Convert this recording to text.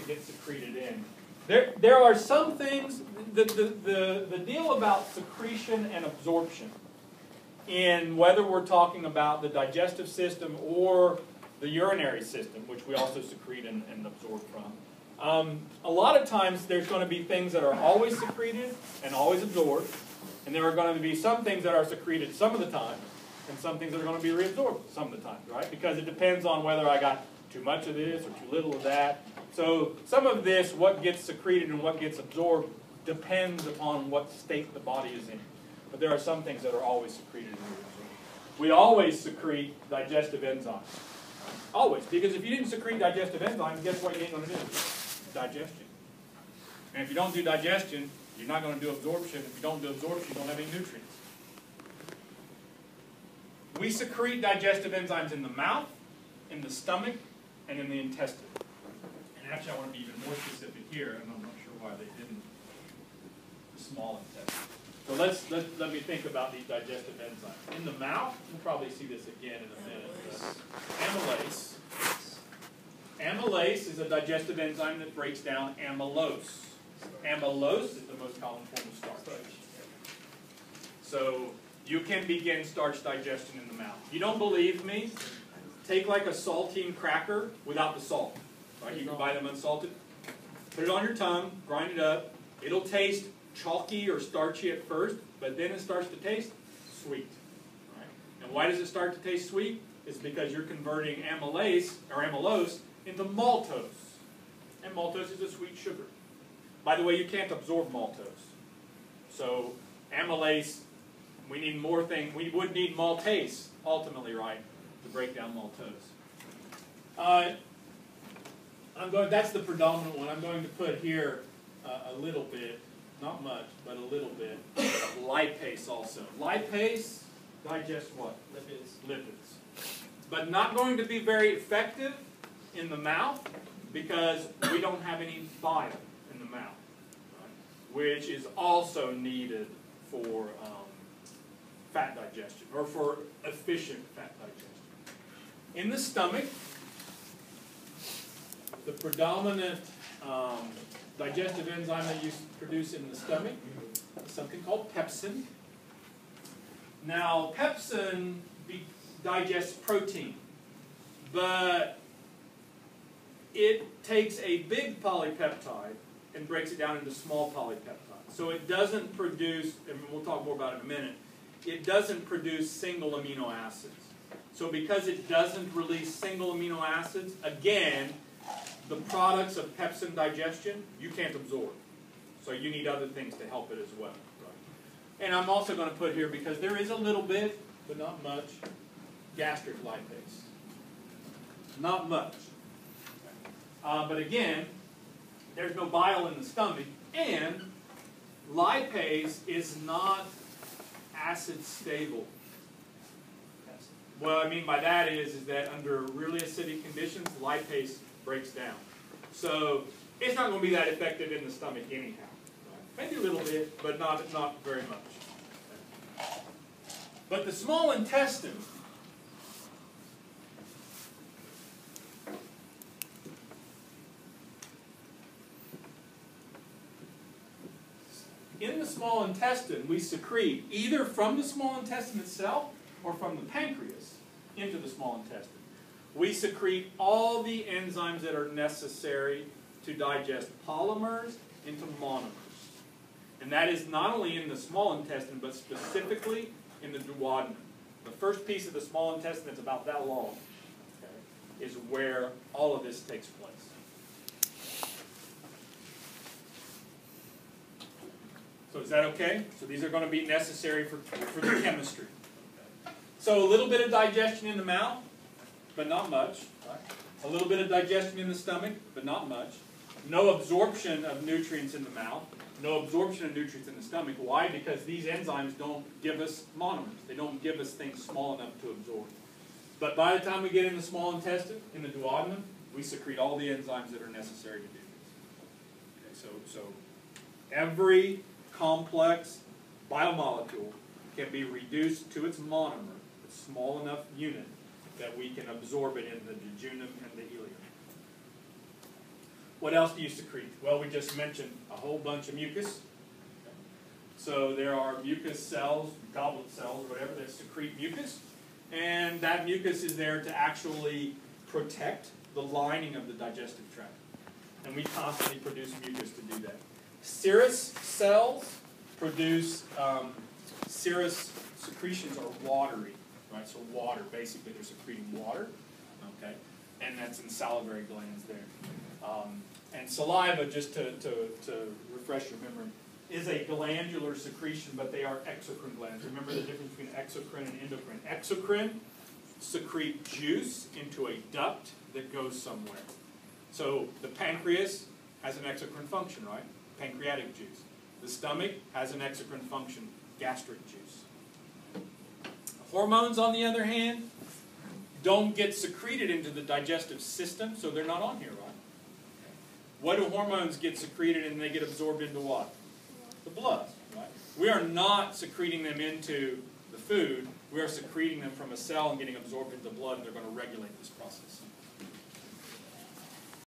get secreted in. There are some things, the deal about secretion and absorption, in whether we're talking about the digestive system or the urinary system, which we also secrete and absorb from. A lot of times there's going to be things that are always secreted and always absorbed, and there are going to be some things that are secreted some of the time, and some things that are going to be reabsorbed some of the time, right? Because it depends on whether I got too much of this or too little of that. So some of this, what gets secreted and what gets absorbed, depends upon what state the body is in. But there are some things that are always secreted and reabsorbed. We always secrete digestive enzymes. Always. Because if you didn't secrete digestive enzymes, guess what you ain't going to do? Digestion. And if you don't do digestion, you're not going to do absorption. If you don't do absorption, you don't have any nutrients. We secrete digestive enzymes in the mouth, in the stomach, and in the intestine. And actually, I want to be even more specific here, and I'm not sure why they didn't. The small intestine. So let me think about these digestive enzymes. In the mouth, we'll probably see this again in a minute. Amylase. Amylase is a digestive enzyme that breaks down amylose. Amylose is the most common form of starch. So you can begin starch digestion in the mouth. If you don't believe me, take like a saltine cracker without the salt. Right? You can buy them unsalted. Put it on your tongue, grind it up. It'll taste chalky or starchy at first, but then it starts to taste sweet. Right? And why does it start to taste sweet? It's because you're converting amylase or amylose into maltose. And maltose is a sweet sugar. By the way, you can't absorb maltose. So amylase, we need more things. We would need maltase, ultimately, right, to break down maltose. That's the predominant one. I'm going to put here a little bit, not much, but a little bit, of lipase also. Lipase digests what? Lipids. But not going to be very effective in the mouth because we don't have any bile in the mouth, right? Which is also needed for fat digestion, or for efficient fat digestion. In the stomach, the predominant digestive enzyme that you produce in the stomach is something called pepsin. Now, pepsin digests protein, but it takes a big polypeptide and breaks it down into small polypeptides. So it doesn't produce, and we'll talk more about it in a minute, it doesn't produce single amino acids. So because it doesn't release single amino acids, again, the products of pepsin digestion, you can't absorb. So you need other things to help it as well. Right? And I'm also going to put here, because there is a little bit, but not much, gastric lipase. Not much. But again, there's no bile in the stomach, and lipase is not acid stable. What I mean by that is that under really acidic conditions, lipase breaks down. So it's not going to be that effective in the stomach anyhow. Right? Maybe a little bit, but not very much. But the small intestine, in the small intestine, we secrete either from the small intestine itself or from the pancreas into the small intestine. We secrete all the enzymes that are necessary to digest polymers into monomers. And that is not only in the small intestine, but specifically in the duodenum. The first piece of the small intestine that's about that long, okay, is where all of this takes place. So is that okay? So these are going to be necessary for the chemistry. So a little bit of digestion in the mouth, but not much. Right? A little bit of digestion in the stomach, but not much. No absorption of nutrients in the mouth. No absorption of nutrients in the stomach. Why? Because these enzymes don't give us monomers. They don't give us things small enough to absorb. But by the time we get in the small intestine, in the duodenum, we secrete all the enzymes that are necessary to do this. Okay, so every complex biomolecule can be reduced to its monomer, a small enough unit that we can absorb it in the jejunum and the ileum. What else do you secrete? Well, we just mentioned a whole bunch of mucus. So there are mucus cells, goblet cells, or whatever, that secrete mucus. And that mucus is there to actually protect the lining of the digestive tract. And we constantly produce mucus to do that. Serous cells produce, serous secretions are watery, right? So water, basically they're secreting water, okay? And that's in salivary glands there. And saliva, just to refresh your memory, is a glandular secretion, but they are exocrine glands. Remember the difference between exocrine and endocrine. Exocrine secrete juice into a duct that goes somewhere. So the pancreas has an exocrine function, right? Pancreatic juice. The stomach has an exocrine function, gastric juice. Hormones, on the other hand, don't get secreted into the digestive system, so they're not on here, right? What do hormones get secreted and they get absorbed into what? The blood, right? We are not secreting them into the food. We are secreting them from a cell and getting absorbed into the blood, and they're going to regulate this process.